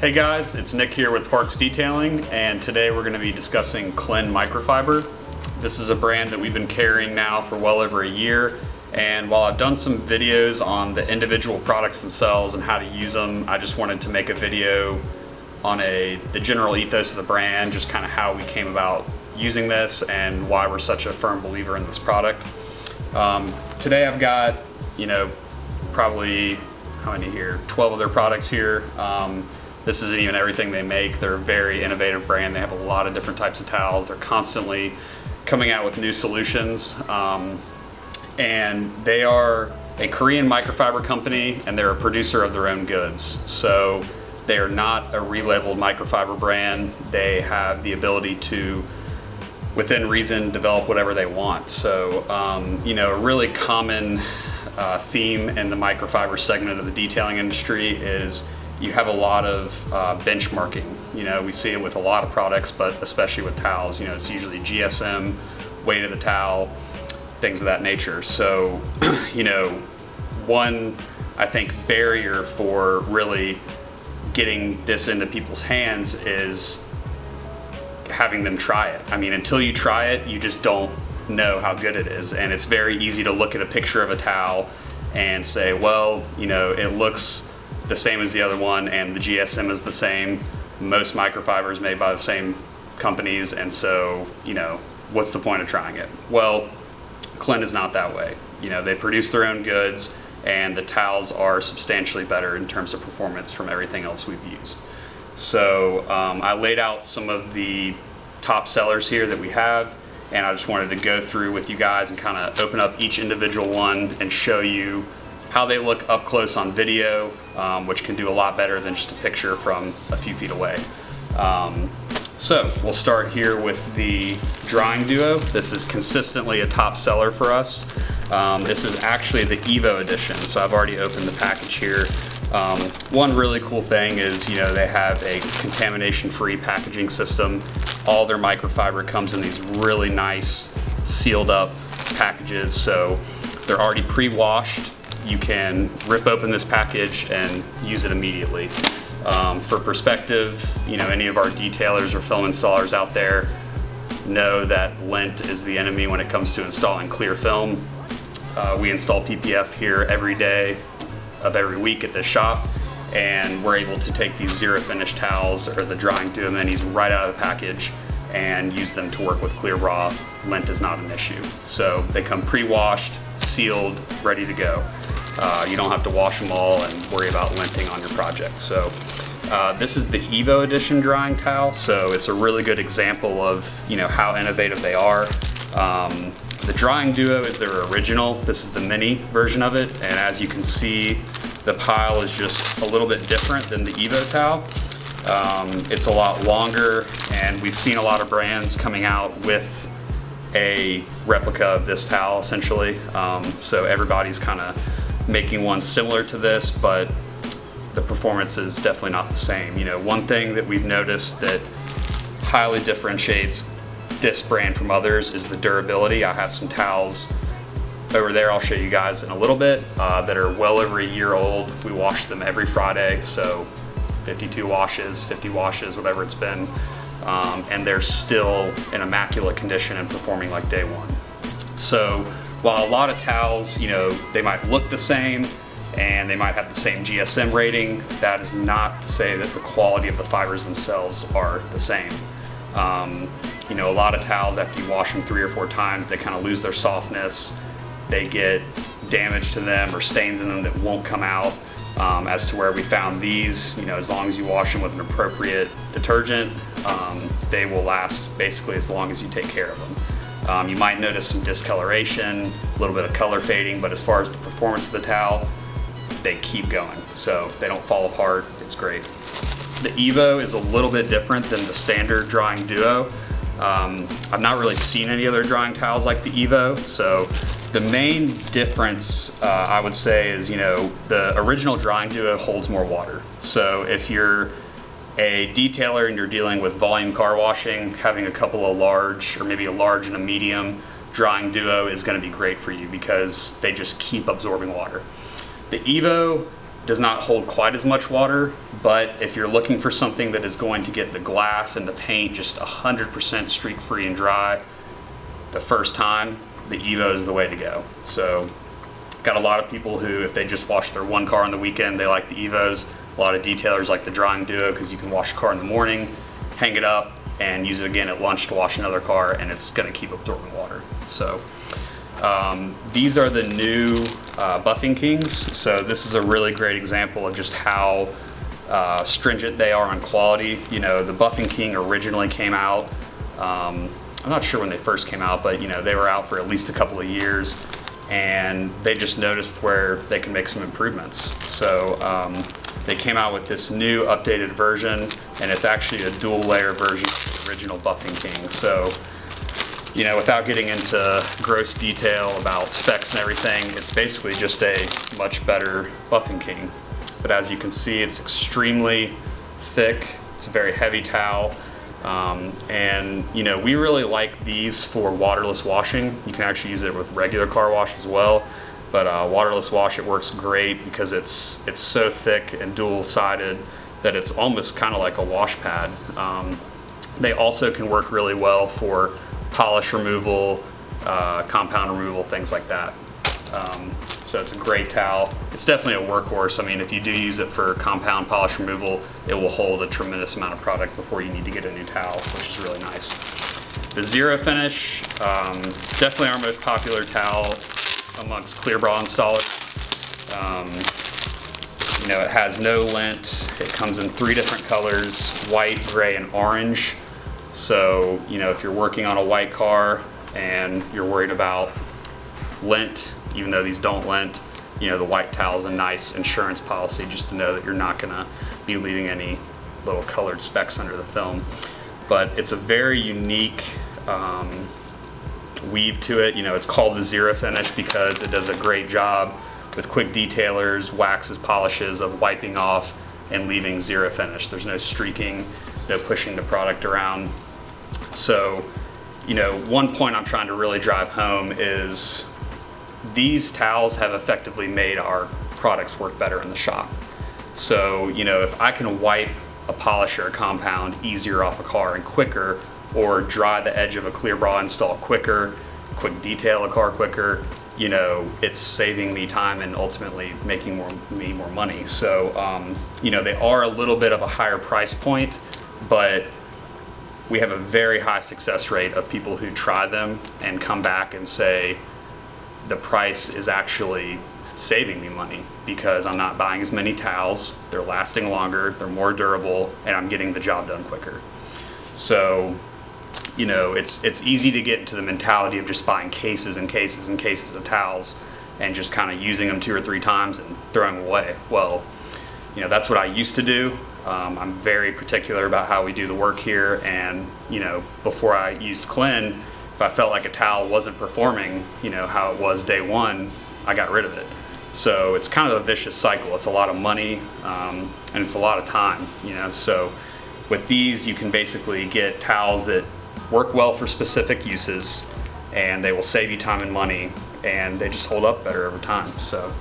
Hey guys, it's Nick here with Parks Detailing, and today we're going to be discussing KLIN Microfiber. This is a brand that we've been carrying now for well over a year, and while I've done some videos on the individual products themselves and how to use them, I just wanted to make a video on the general ethos of the brand, just kind of how we came about using this and why we're such a firm believer in this product. Today I've got, probably, how many here? 12 of their products here. This isn't even everything they make. They're a very innovative brand. They have a lot of different types of towels. They're constantly coming out with new solutions. And they are a Korean microfiber company, and they're a producer of their own goods. So they are not a relabeled microfiber brand. They have the ability to, within reason, develop whatever they want. So, a really common theme in the microfiber segment of the detailing industry is you have a lot of benchmarking. We see it with a lot of products, but especially with towels. It's usually GSM, weight of the towel, things of that nature. So, one, I think, barrier for really getting this into people's hands is having them try it. I mean, until you try it, you just don't know how good it is. And it's very easy to look at a picture of a towel and say, well, it looks the same as the other one, and the GSM is the same. Most microfibers made by the same companies, and so, what's the point of trying it? Well, KLIN is not that way. They produce their own goods, and the towels are substantially better in terms of performance from everything else we've used. So I laid out some of the top sellers here that we have, and I just wanted to go through with you guys and kind of open up each individual one and show you how they look up close on video, which can do a lot better than just a picture from a few feet away. So we'll start here with the Drying Duo. This is consistently a top seller for us. This is actually the Evo edition, so I've already opened the package here. One really cool thing is, they have a contamination-free packaging system. All their microfiber comes in these really nice sealed up packages, so they're already pre-washed. You can rip open this package and use it immediately. For perspective, any of our detailers or film installers out there know that lint is the enemy when it comes to installing clear film. We install PPF here every day of every week at this shop, and we're able to take these zero finish towels or the Drying Duo minis right out of the package and use them to work with clear raw. Lint is not an issue. So they come pre-washed, sealed, ready to go. You don't have to wash them all and worry about linting on your project. So this is the Evo edition drying towel. So it's a really good example of how innovative they are. The Drying Duo is their original. This is the mini version of it. And as you can see, the pile is just a little bit different than the Evo towel. It's a lot longer, and we've seen a lot of brands coming out with a replica of this towel essentially. So everybody's kind of making one similar to this, but the performance is definitely not the same. One thing that we've noticed that highly differentiates this brand from others is the durability. I have some towels over there I'll show you guys in a little bit that are well over a year old. We wash them every Friday, so 52 washes, 50 washes, whatever it's been, and they're still in immaculate condition and performing like day one. So while a lot of towels, they might look the same and they might have the same GSM rating, that is not to say that the quality of the fibers themselves are the same. A lot of towels, after you wash them 3 or 4 times, they kind of lose their softness. They get damage to them or stains in them that won't come out, as to where we found these, as long as you wash them with an appropriate detergent, they will last basically as long as you take care of them. You might notice some discoloration, a little bit of color fading, but as far as the performance of the towel, they keep going. So they don't fall apart. It's great. The Evo is a little bit different than the standard Drying Duo. I've not really seen any other drying towels like the Evo. So the main difference, I would say, is, the original Drying Duo holds more water. So if you're a detailer and you're dealing with volume car washing, having a couple of large, or maybe a large and a medium Drying Duo is going to be great for you because they just keep absorbing water. The Evo does not hold quite as much water, but if you're looking for something that is going to get the glass and the paint just 100% streak free and dry the first time, the Evo is the way to go. So got a lot of people who, if they just wash their one car on the weekend, they like the Evos. A lot of detailers like the Drying Duo because you can wash the car in the morning, hang it up, and use it again at lunch to wash another car, and it's going to keep absorbing water. So these are the new Buffing Kings. So this is a really great example of just how stringent they are on quality. You know, the Buffing King originally came out, I'm not sure when they first came out, but you know, they were out for at least a couple of years, and they just noticed where they can make some improvements. So they came out with this new updated version, and it's actually a dual layer version of the original Buffing King. So, you know, without getting into gross detail about specs and everything, it's basically just a much better Buffing King. But as you can see, it's extremely thick. It's a very heavy towel. And you know, we really like these for waterless washing. You can actually use it with regular car wash as well. But waterless wash, it works great because it's so thick and dual-sided that it's almost kind of like a wash pad. They also can work really well for polish removal, compound removal, things like that. So it's a great towel. It's definitely a workhorse. I mean, if you do use it for compound polish removal, it will hold a tremendous amount of product before you need to get a new towel, which is really nice. The Zero Finish, definitely our most popular towel amongst clear bra installers. You know, it has no lint. It comes in 3 different colors: white, gray, and orange. So, you know, if you're working on a white car and you're worried about lint, even though these don't lint, you know, the white towel is a nice insurance policy just to know that you're not gonna be leaving any little colored specks under the film. But it's a very unique weave to it. You know, it's called the Zero Finish because it does a great job with quick detailers, waxes, polishes of wiping off and leaving zero finish. There's no streaking, no pushing the product around. So, you know, one point I'm trying to really drive home is these towels have effectively made our products work better in the shop. So, you know, if I can wipe a polish or a compound easier off a car and quicker, or dry the edge of a clear bra install quicker, quick detail a car quicker, you know, it's saving me time and ultimately making me more money. So, you know, they are a little bit of a higher price point, but we have a very high success rate of people who try them and come back and say, the price is actually saving me money because I'm not buying as many towels, they're lasting longer, they're more durable, and I'm getting the job done quicker. So, you know, it's easy to get into the mentality of just buying cases and cases and cases of towels and just kind of using them 2 or 3 times and throwing them away. Well, you know, that's what I used to do. I'm very particular about how we do the work here, and you know, before I used KLIN, if I felt like a towel wasn't performing, you know, how it was day one, I got rid of it. So it's kind of a vicious cycle. It's a lot of money, and it's a lot of time, you know. So with these, you can basically get towels that work well for specific uses, and they will save you time and money, and they just hold up better over time. So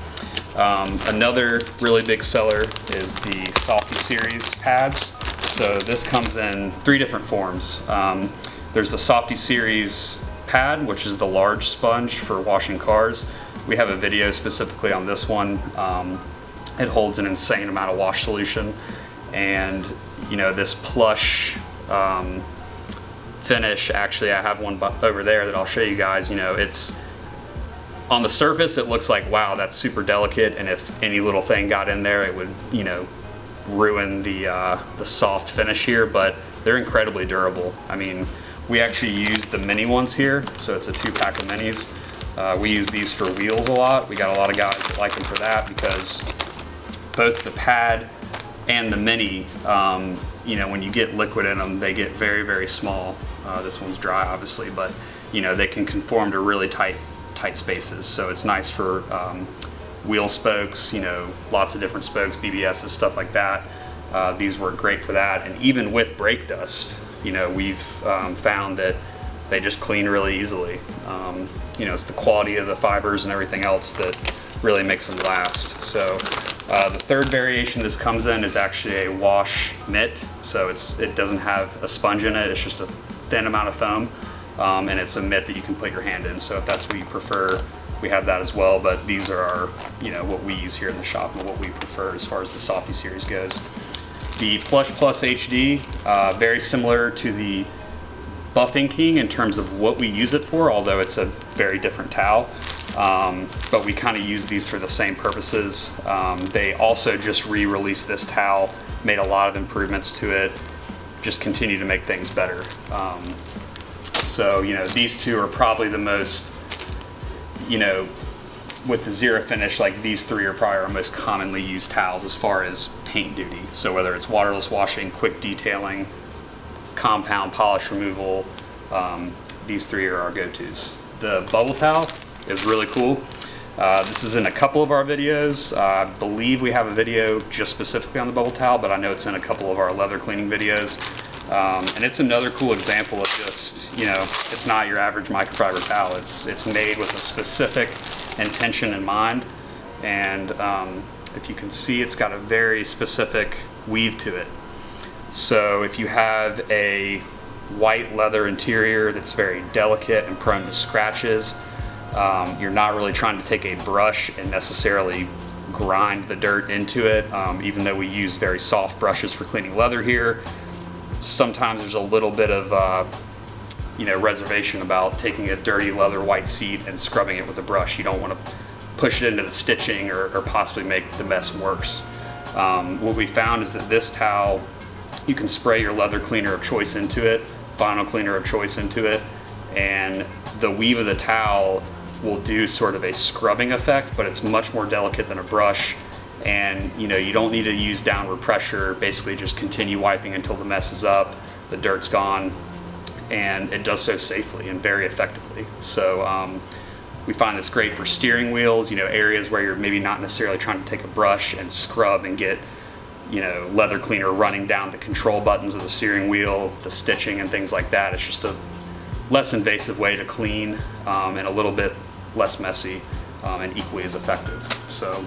another really big seller is the Softy series pads. So this comes in 3 different forms. There's the Softy series pad, which is the large sponge for washing cars. We have a video specifically on this one. It holds an insane amount of wash solution, and you know, this Plush finish, actually I have one over there that I'll show you guys. You know, it's on the surface it looks like, wow, that's super delicate, and if any little thing got in there it would, you know, ruin the soft finish here, but they're incredibly durable. I mean, we actually use the mini ones here, so it's a 2-pack of minis. We use these for wheels a lot. We got a lot of guys that like them for that because both the pad and the mini, you know, when you get liquid in them, they get very, very small. This one's dry, obviously, but you know, they can conform to really tight spaces. So it's nice for wheel spokes, you know, lots of different spokes, BBSs, stuff like that. These work great for that. And even with brake dust, you know, we've found that they just clean really easily. You know, it's the quality of the fibers and everything else that really makes them last. So The third variation this comes in is actually a wash mitt, so it doesn't have a sponge in it, it's just a thin amount of foam, and it's a mitt that you can put your hand in, so if that's what you prefer, we have that as well, but these are our, what we use here in the shop and what we prefer as far as the Softy series goes. The Plush Plus HD, very similar to the Buffing King in terms of what we use it for, although it's a very different towel. But we kind of use these for the same purposes. They also just re-released this towel, made a lot of improvements to it, just continue to make things better. So these two are probably the most, with the zero finish, like these three are probably our most commonly used towels as far as paint duty. So whether it's waterless washing, quick detailing, compound polish removal, these three are our go-tos. The bubble towel is really cool. This is in a couple of our videos. I believe we have a video just specifically on the bubble towel, but I know it's in a couple of our leather cleaning videos. And it's another cool example of just, it's not your average microfiber towel. It's made with a specific intention in mind. And if you can see, it's got a very specific weave to it. So if you have a white leather interior that's very delicate and prone to scratches, you're not really trying to take a brush and necessarily grind the dirt into it, even though we use very soft brushes for cleaning leather here. Sometimes there's a little bit of reservation about taking a dirty leather white seat and scrubbing it with a brush. You don't want to push it into the stitching or possibly make the mess worse. What we found is that this towel, you can spray your leather cleaner of choice into it, vinyl cleaner of choice into it, and the weave of the towel will do sort of a scrubbing effect, but it's much more delicate than a brush. And you don't need to use downward pressure, basically just continue wiping until the mess is up, the dirt's gone, and it does so safely and very effectively. So we find this great for steering wheels, areas where you're maybe not necessarily trying to take a brush and scrub and get leather cleaner running down the control buttons of the steering wheel, the stitching and things like that. It's just a less invasive way to clean, and a little bit less messy, and equally as effective. So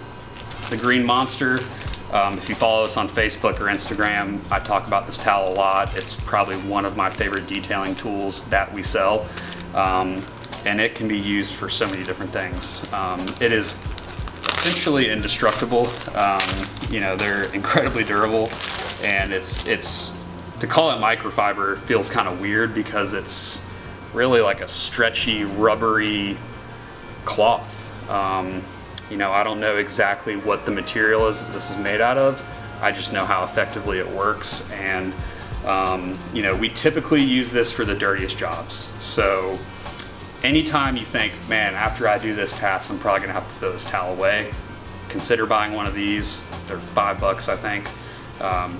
the Green Monster, if you follow us on Facebook or Instagram, I talk about this towel a lot. It's probably one of my favorite detailing tools that we sell, and it can be used for so many different things. It is essentially indestructible. They're incredibly durable, and it's to call it microfiber feels kind of weird because it's really like a stretchy, rubbery cloth. I don't know exactly what the material is that this is made out of. I just know how effectively it works, and we typically use this for the dirtiest jobs. So anytime you think, man, after I do this task, I'm probably gonna have to throw this towel away, consider buying one of these. They're $5, I think.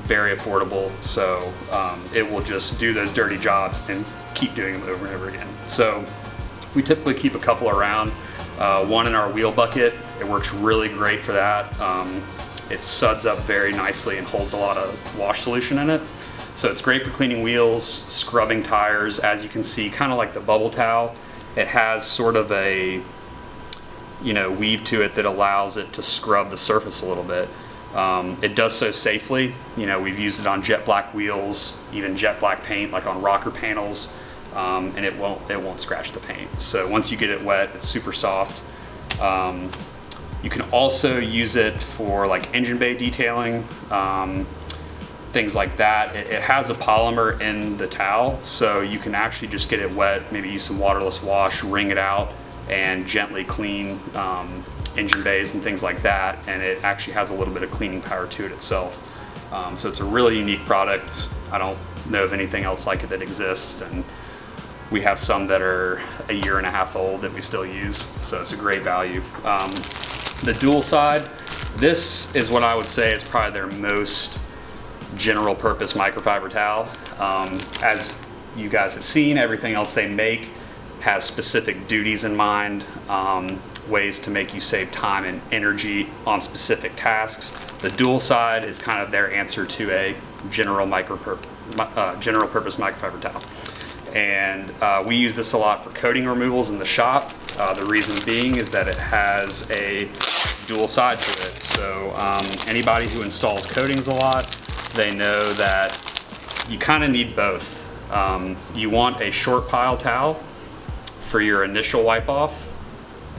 Very affordable, so it will just do those dirty jobs and keep doing them over and over again. So we typically keep a couple around. One in our wheel bucket. It works really great for that. It suds up very nicely and holds a lot of wash solution in it. So it's great for cleaning wheels, scrubbing tires. As you can see, kind of like the bubble towel, it has sort of a weave to it that allows it to scrub the surface a little bit. It does so safely. We've used it on jet black wheels, even jet black paint, like on rocker panels, and it won't scratch the paint. So once you get it wet, it's super soft. You can also use it for like engine bay detailing, things like that. It has a polymer in the towel, so you can actually just get it wet, maybe use some waterless wash, wring it out, and gently clean engine bays and things like that, and it actually has a little bit of cleaning power to it itself. So it's a really unique product. I don't know of anything else like it that exists, and we have some that are a year and a half old that we still use, so it's a great value. The dual side, this is what I would say is probably their most general purpose microfiber towel. As you guys have seen, everything else they make has specific duties in mind, ways to make you save time and energy on specific tasks. The dual side is kind of their answer to a general purpose microfiber towel. And we use this a lot for coating removals in the shop. The reason being is that it has a dual side to it. So anybody who installs coatings a lot, they know that you kind of need both. You want a short pile towel for your initial wipe off,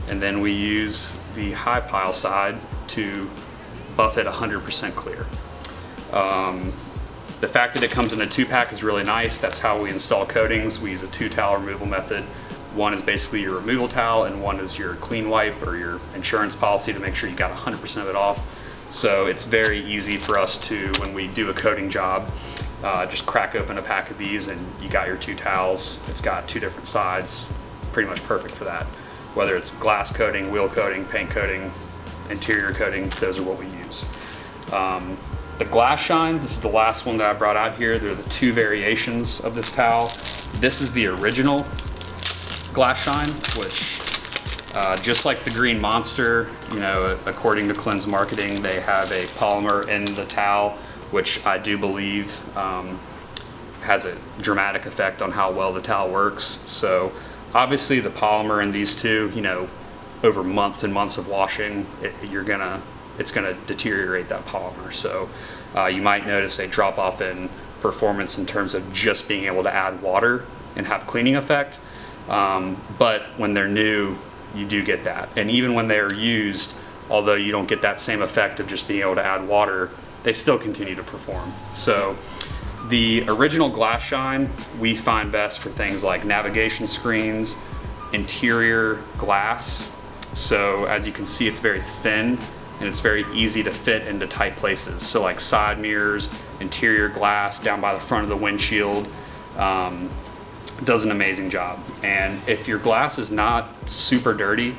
and then we use the high pile side to buff it 100% clear. The fact that it comes in a 2-pack is really nice. That's how we install coatings. We use a 2-towel removal method. One is basically your removal towel, and one is your clean wipe or your insurance policy to make sure you got 100% of it off. So it's very easy for us to, when we do a coating job, just crack open a pack of these and you got your 2 towels. It's got 2 different sides, pretty much perfect for that. Whether it's glass coating, wheel coating, paint coating, interior coating, those are what we use. The glass shine, this is the last one that I brought out here. There are the 2 variations of this towel. This is the original glass shine, which just like the Green Monster, you know, according to KLIN's marketing, they have a polymer in the towel, which I do believe has a dramatic effect on how well the towel works. So obviously the polymer in these 2, you know, over months and months of washing, it's gonna deteriorate that polymer. So you might notice a drop off in performance in terms of just being able to add water and have cleaning effect. But when they're new, you do get that. And even when they're used, although you don't get that same effect of just being able to add water, they still continue to perform. So the original glass shine we find best for things like navigation screens, interior glass. So as you can see, it's very thin and it's very easy to fit into tight places. So like side mirrors, interior glass down by the front of the windshield, does an amazing job. And if your glass is not super dirty,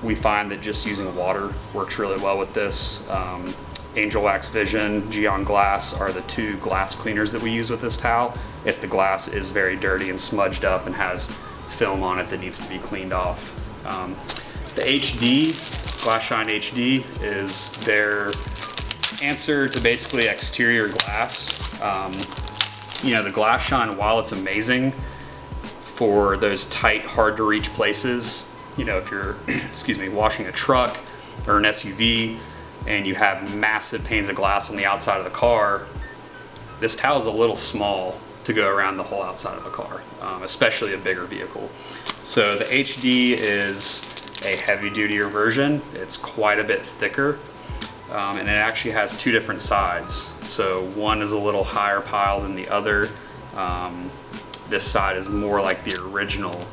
we find that just using water works really well with this. Angel Wax Vision, Geon Glass are the 2 glass cleaners that we use with this towel if the glass is very dirty and smudged up and has film on it that needs to be cleaned off. The HD, Glass Shine HD, is their answer to basically exterior glass. You know, the Glass Shine, while it's amazing for those tight, hard to reach places, you know, if you're, excuse me, washing a truck or an SUV and you have massive panes of glass on the outside of the car, this towel is a little small to go around the whole outside of a car, especially a bigger vehicle. So the HD is a heavy duty version. It's quite a bit thicker. And it actually has 2 different sides. So one is a little higher pile than the other. This side is more like the original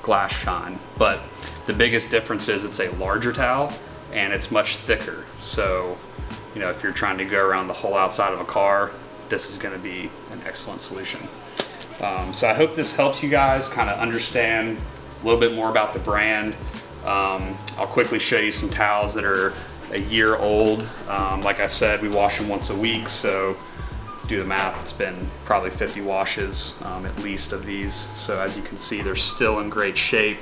Glass Shine. But the biggest difference is it's a larger towel and it's much thicker. So, you know, if you're trying to go around the whole outside of a car, this is gonna be an excellent solution. So I hope this helps you guys kind of understand a little bit more about the brand. I'll quickly show you some towels that are a year old. Like I said, we wash them once a week, so do the math, it's been probably 50 washes at least of these. So as you can see, they're still in great shape.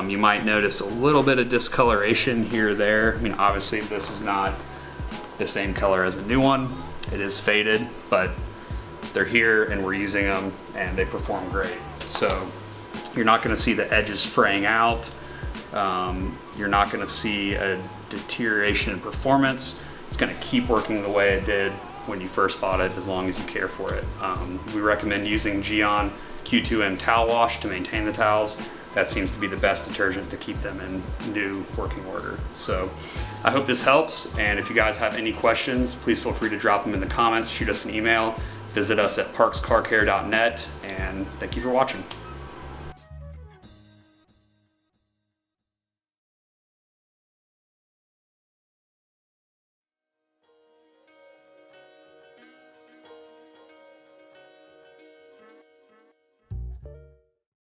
You might notice a little bit of discoloration here or there. I mean, obviously this is not the same color as a new one. It is faded, but they're here and we're using them and they perform great. So you're not gonna see the edges fraying out. You're not gonna see a deterioration in performance. It's gonna keep working the way it did when you first bought it, as long as you care for it. We recommend using Geon Q2M towel wash to maintain the towels. That seems to be the best detergent to keep them in new working order. So I hope this helps, and if you guys have any questions, please feel free to drop them in the comments, shoot us an email, visit us at parkscarcare.net, and thank you for watching.